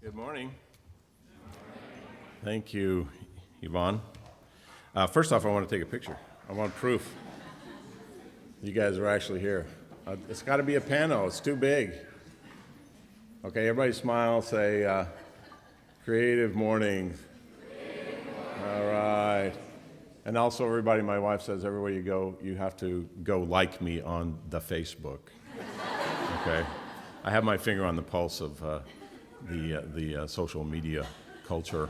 Good morning. Thank you, Yvonne. First off, I want to take a picture. I want proof you guys are actually here. It's got to be a pano. It's too big. Okay, everybody smile. Say, Creative Mornings. All right. And also, everybody, my wife says, everywhere you go, you have to go like me on the Facebook. Okay? I have my finger on the pulse of the social media culture,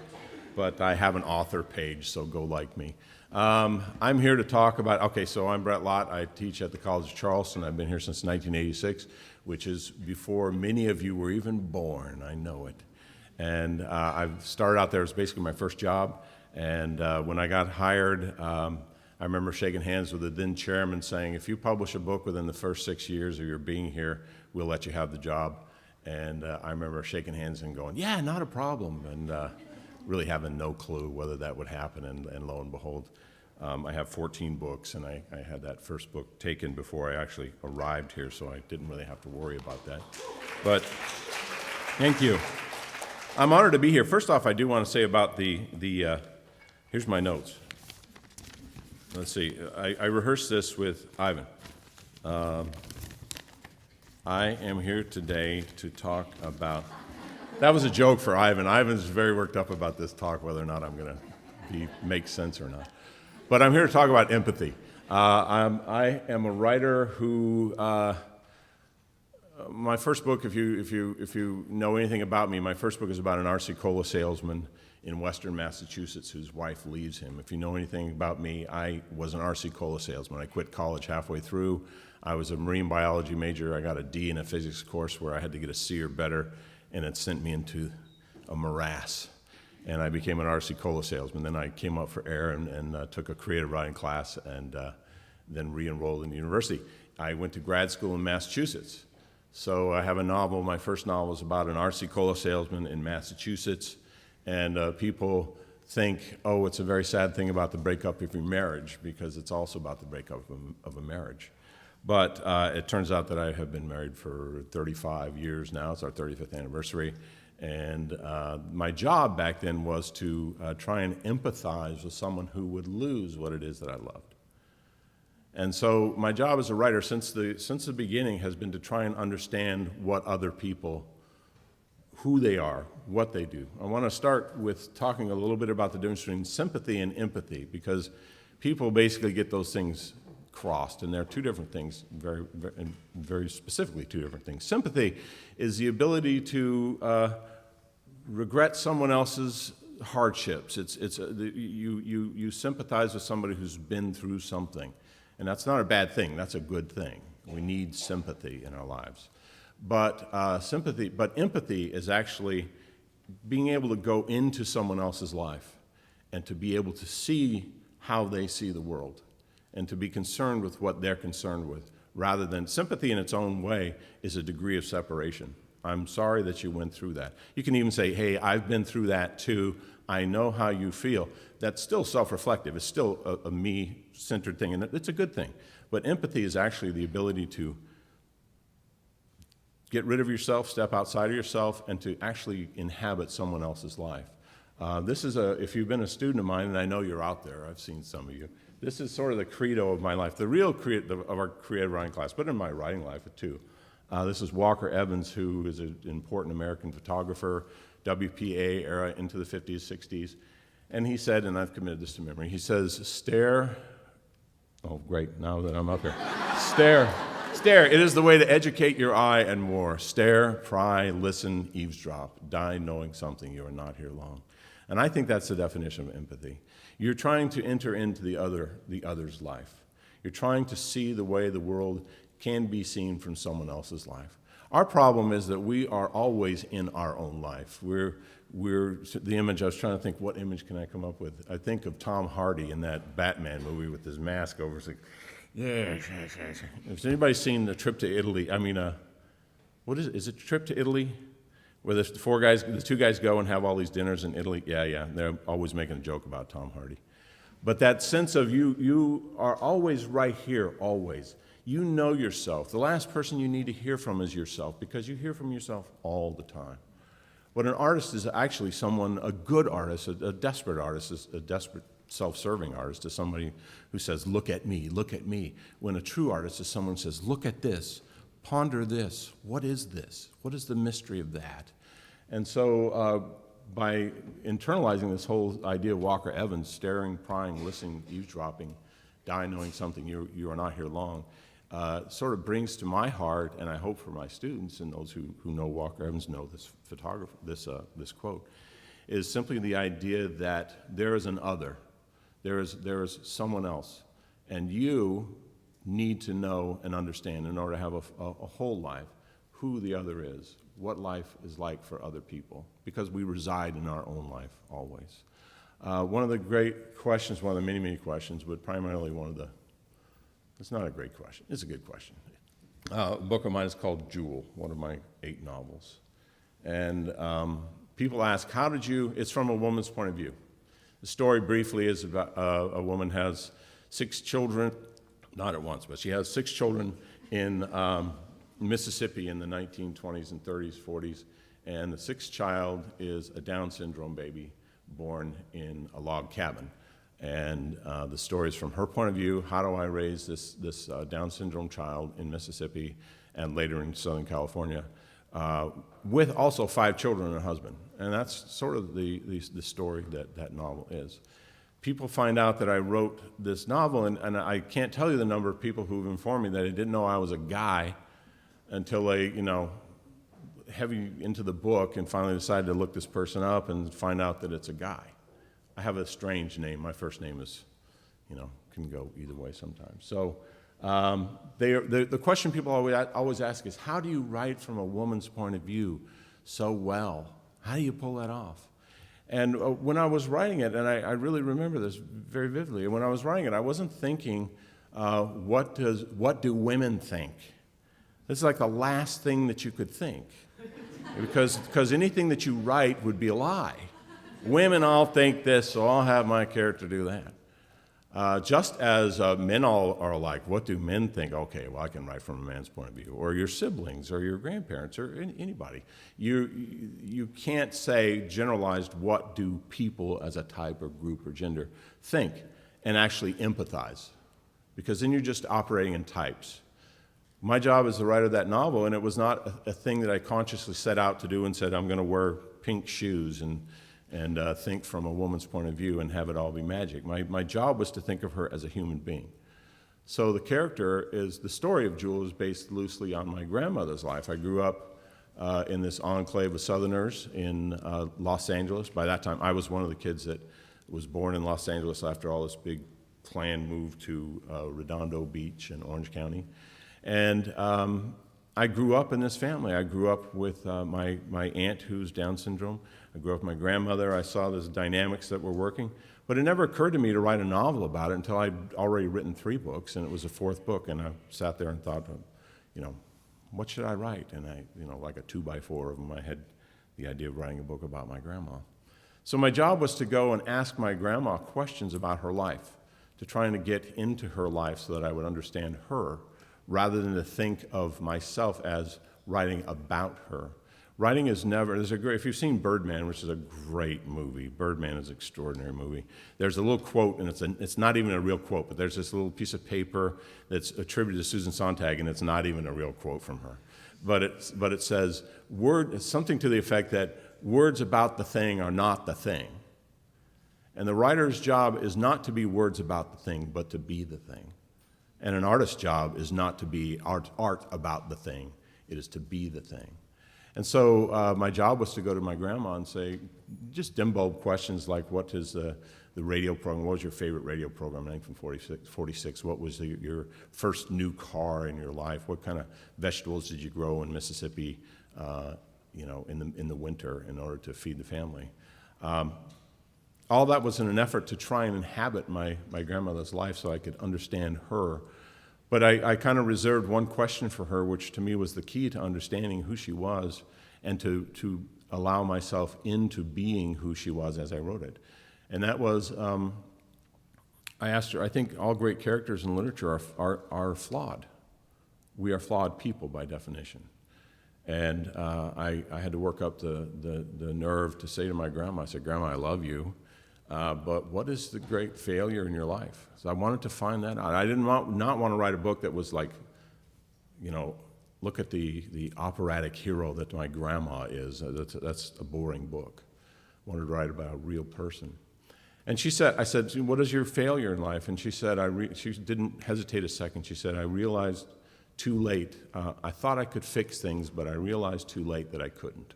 but I have an author page, so go like me. I'm here to talk about, so I'm Bret Lott. I teach at the College of Charleston. I've been here since 1986, which is before many of you were even born. I know it. And I've started out there as basically my first job. And when I got hired, I remember shaking hands with the then chairman saying, if you publish a book within the first 6 years of your being here, we'll let you have the job. And I remember shaking hands and going, yeah, not a problem, and really having no clue whether that would happen. And lo and behold, I have 14 books, and I had that first book taken before I actually arrived here, so I didn't really have to worry about that. But thank you. I'm honored to be here. First off, I do want to say about here's my notes. Let's see. I rehearsed this with Ivan. I am here today to talk about, that was a joke for Ivan. Ivan's very worked up about this talk, whether or not I'm going to make sense or not. But I'm here to talk about empathy. I am a writer who, my first book, if you know anything about me, my first book is about an RC Cola salesman in western Massachusetts whose wife leaves him. If you know anything about me, I was an RC Cola salesman. I quit college halfway through. I was a marine biology major. I got a D in a physics course where I had to get a C or better, and it sent me into a morass. And I became an RC Cola salesman. Then I came up for air and took a creative writing class and then re-enrolled in the university. I went to grad school in Massachusetts. So I have a novel. My first novel is about an RC Cola salesman in Massachusetts. And people think, oh, it's a very sad thing about the breakup of your marriage, because it's also about the breakup of a marriage. But it turns out that I have been married for 35 years now. It's our 35th anniversary. And my job back then was to try and empathize with someone who would lose what it is that I loved. And so my job as a writer since the beginning has been to try and understand what other people, who they are, what they do. I want to start with talking a little bit about the difference between sympathy and empathy, because people basically get those things crossed, and they're two different things, very specifically two different things. Sympathy is the ability to regret someone else's hardships. You sympathize with somebody who's been through something, and that's not a bad thing. That's a good thing. We need sympathy in our lives. But empathy is actually being able to go into someone else's life and to be able to see how they see the world and to be concerned with what they're concerned with, rather than sympathy in its own way is a degree of separation. I'm sorry that you went through that. You can even say, hey, I've been through that too. I know how you feel. That's still self-reflective. It's still a me-centered thing, and it's a good thing. But empathy is actually the ability to get rid of yourself, step outside of yourself, and to actually inhabit someone else's life. If you've been a student of mine, and I know you're out there, I've seen some of you, this is sort of the credo of my life, the real credo of our creative writing class, but in my writing life too. This is Walker Evans, who is an important American photographer, WPA era into the 50s, 60s. And he said, and I've committed this to memory, he says, oh great, now that I'm up here, stare, it is the way to educate your eye and more. Stare, pry, listen, eavesdrop, die knowing something, you are not here long. And I think that's the definition of empathy. You're trying to enter into the other's life. You're trying to see the way the world can be seen from someone else's life. Our problem is that we are always in our own life. We're the image, I was trying to think, what image can I come up with? I think of Tom Hardy in that Batman movie with his mask over. It's like, yeah. Has anybody seen The Trip to Italy? What is it Trip to Italy? Where the two guys go and have all these dinners in Italy? Yeah. They're always making a joke about Tom Hardy. But that sense of you are always right here, always. You know yourself. The last person you need to hear from is yourself, because you hear from yourself all the time. What an artist is actually a good artist, a desperate artist, is a desperate self-serving artist is somebody who says, look at me, look at me. When a true artist is someone who says, look at this, ponder this. What is this? What is the mystery of that? And so by internalizing this whole idea of Walker Evans, staring, prying, listening, eavesdropping, die knowing something, you are not here long, sort of brings to my heart, and I hope for my students and those who know Walker Evans know this photographer, this quote, is simply the idea that there is an other, there is someone else, and you need to know and understand in order to have a whole life who the other is, what life is like for other people, because we reside in our own life always. One of the great questions, one of the many, many questions, but primarily it's not a great question, it's a good question. A book of mine is called Jewel, one of my 8 novels. And people ask, it's from a woman's point of view. The story briefly is about a woman has 6 children, not at once, but she has 6 children in Mississippi in the 1920s and 30s, 40s, and the 6th child is a Down syndrome baby born in a log cabin. And the story is from her point of view. How do I raise this Down syndrome child in Mississippi and later in Southern California with also 5 children and a husband? And that's sort of the story that novel is. People find out that I wrote this novel, and I can't tell you the number of people who've informed me that they didn't know I was a guy until they, heavy into the book and finally decided to look this person up and find out that it's a guy. I have a strange name. My first name is, can go either way sometimes. So the question people always ask is, how do you write from a woman's point of view so well? How do you pull that off? And when I was writing it, and I really remember this very vividly, when I was writing it, I wasn't thinking, what do women think? This is like the last thing that you could think, because anything that you write would be a lie. Women all think this, so I'll have my character do that. Just as men all are alike, what do men think? Okay, well, I can write from a man's point of view, or your siblings, or your grandparents, or anybody. You can't say generalized what do people as a type or group or gender think and actually empathize, because then you're just operating in types. My job as the writer of that novel, and it was not a thing that I consciously set out to do and said, I'm going to wear pink shoes and think from a woman's point of view and have it all be magic. My job was to think of her as a human being. So the story of Jewel is based loosely on my grandmother's life. I grew up in this enclave of Southerners in Los Angeles. By that time, I was one of the kids that was born in Los Angeles after all this big clan moved to Redondo Beach in Orange County. And I grew up in this family. I grew up with my aunt who's Down syndrome. I grew up with my grandmother. I saw those dynamics that were working. But it never occurred to me to write a novel about it until I'd already written 3 books, and it was the 4th book. And I sat there and thought, what should I write? And like a 2x4 of them, I had the idea of writing a book about my grandma. So my job was to go and ask my grandma questions about her life, to try and get into her life so that I would understand her, rather than to think of myself as writing about her. Writing is never, if you've seen Birdman, which is a great movie, Birdman is an extraordinary movie, there's a little quote, and it's not even a real quote, but there's this little piece of paper that's attributed to Susan Sontag, and it's not even a real quote from her. But it says, something to the effect that words about the thing are not the thing. And the writer's job is not to be words about the thing, but to be the thing. And an artist's job is not to be art about the thing, it is to be the thing. And so my job was to go to my grandma and say, just dim bulb questions like, what is the the radio program. What was your favorite radio program in 1946? What was your first new car in your life? What kind of vegetables did you grow in Mississippi, in the winter in order to feed the family? All that was in an effort to try and inhabit my grandmother's life so I could understand her. But I kind of reserved one question for her, which to me was the key to understanding who she was and to allow myself into being who she was as I wrote it. And that was, I asked her, I think all great characters in literature are flawed. We are flawed people by definition. And I had to work up the nerve to say to my grandma, I said, Grandma, I love you, but what is the great failure in your life? So I wanted to find that out. I did not want to write a book that was like, look at the operatic hero that my grandma is. That's a boring book. I wanted to write about a real person. And I said, what is your failure in life? And she said, she didn't hesitate a second. She said, I realized too late. I thought I could fix things, but I realized too late that I couldn't.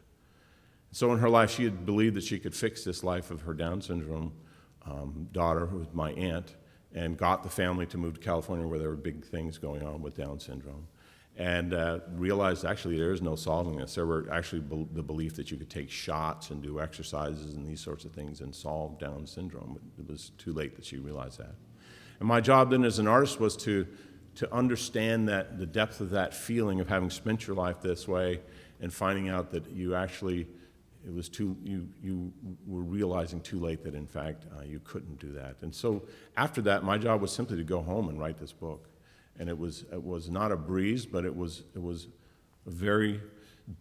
So in her life, she had believed that she could fix this life of her Down syndrome daughter, who was my aunt, and got the family to move to California where there were big things going on with Down syndrome. And realized actually there is no solving this. There were actually the belief that you could take shots and do exercises and these sorts of things and solve Down syndrome. It was too late that she realized that. And my job then as an artist was to understand that the depth of that feeling of having spent your life this way and finding out that you actually, you were realizing too late that in fact you couldn't do that. And so after that, my job was simply to go home and write this book. And it was not a breeze, but it was a very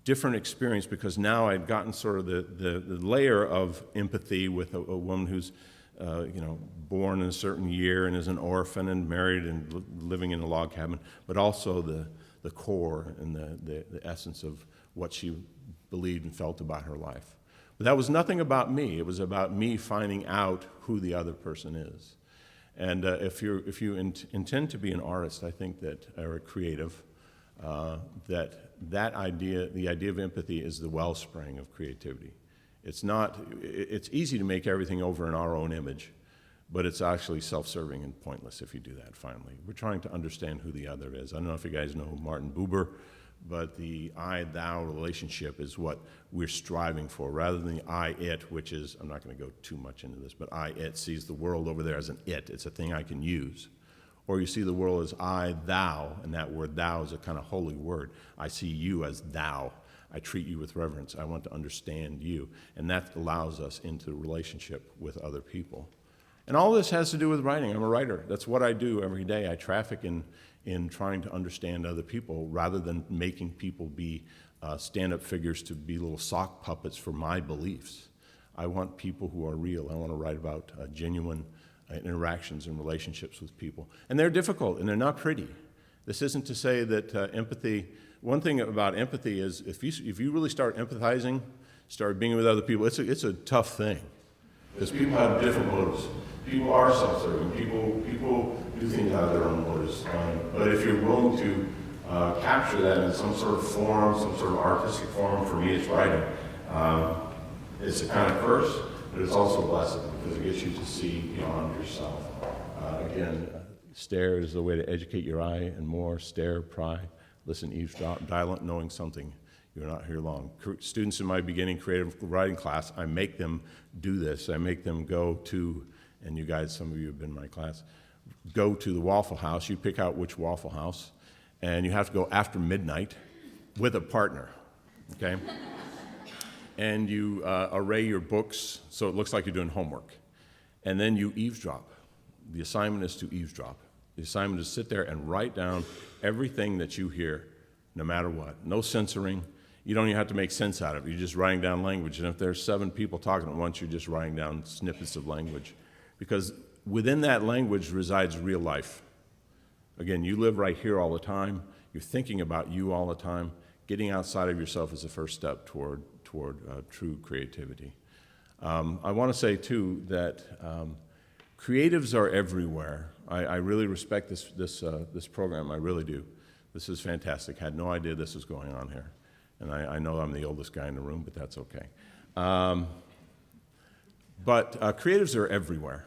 different experience because now I'd gotten sort of the layer of empathy with a woman who's born in a certain year and is an orphan and married and living in a log cabin, but also the core and the essence of what she believed and felt about her life. But that was nothing about me. It was about me finding out who the other person is. And if you intend to be an artist, I think that, or a creative, that idea, the idea of empathy, is the wellspring of creativity. It's easy to make everything over in our own image, but it's actually self-serving and pointless if you do that, finally. We're trying to understand who the other is. I don't know if you guys know Martin Buber, but the I-thou relationship is what we're striving for, rather than the I-it, which is, I'm not going to go too much into this, but I-it sees the world over there as an it. It's a thing I can use. Or you see the world as I-thou, and that word thou is a kind of holy word. I see you as thou. I treat you with reverence. I want to understand you. And that allows us into a relationship with other people. And all this has to do with writing. I'm a writer. That's what I do every day. I traffic in trying to understand other people rather than making people be stand-up figures to be little sock puppets for my beliefs. I want people who are real. I want to write about genuine interactions and relationships with people. And they're difficult, and they're not pretty. This isn't to say that empathy, one thing about empathy is if you really start empathizing, start being with other people, it's a tough thing. Because people have different motives. People are self-serving. People do things out of their own motives. But if you're willing to capture that in some sort of form, some sort of artistic form, for me it's writing. It's a kind of curse, but it's also a blessing because it gets you to see beyond yourself. Again, stare is the way to educate your eye, and more, stare, pry, listen, eavesdrop, dial knowing something. You're not here long. Students in my beginning creative writing class, I make them do this. I make them go to, and you guys, some of you have been in my class, go to the Waffle House. You pick out which Waffle House, and you have to go after midnight with a partner, okay? And you array your books so it looks like you're doing homework. And then you eavesdrop. The assignment is to eavesdrop. The assignment is to sit there and write down everything that you hear, no matter what. No censoring. You don't even have to make sense out of it. You're just writing down language. And if there's 7 people talking at once, you're just writing down snippets of language. Because within that language resides real life. Again, you live right here all the time. You're thinking about you all the time. Getting outside of yourself is the first step toward true creativity. I want to say, too, that creatives are everywhere. I really respect this program. I really do. This is fantastic. Had no idea this was going on here. And I know I'm the oldest guy in the room, but that's okay. But creatives are everywhere.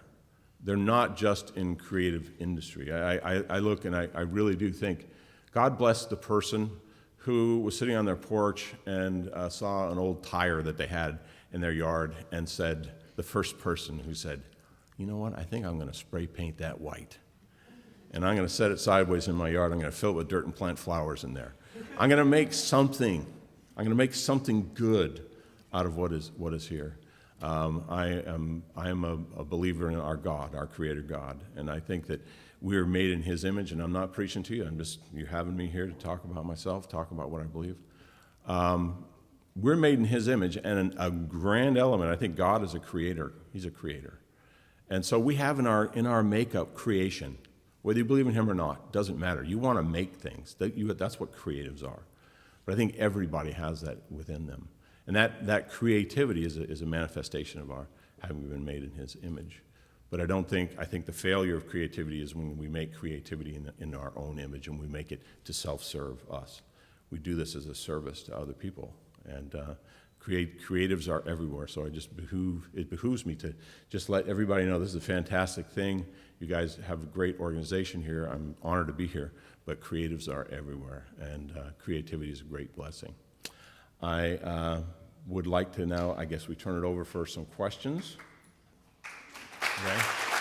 they're not just in creative industry. I look and I really do think God bless the person who was sitting on their porch and saw an old tire that they had in their yard and said, the first person who said, you know what, I think I'm going to spray paint that white. And I'm going to set it sideways in my yard. I'm going to fill it with dirt and plant flowers in there. I'm going to make something. I'm going to make something good out of what is here. I am a believer in our God, our Creator God, and I think that we're made in His image. And I'm not preaching to you. You're having me here to talk about myself, talk about what I believe. We're made in His image, and a grand element. I think God is a creator. He's a creator, and so we have in our makeup creation. Whether you believe in Him or not, doesn't matter. You want to make things. That's what creatives are. But I think everybody has that within them. And that creativity is a manifestation of our having been made in His image. But I think the failure of creativity is when we make creativity in our own image and we make it to self-serve us. We do this as a service to other people. And creatives are everywhere, so it behooves me to just let everybody know this is a fantastic thing. You guys have a great organization here. I'm honored to be here, but creatives are everywhere, and creativity is a great blessing. I would like to now, I guess we turn it over for some questions. Okay.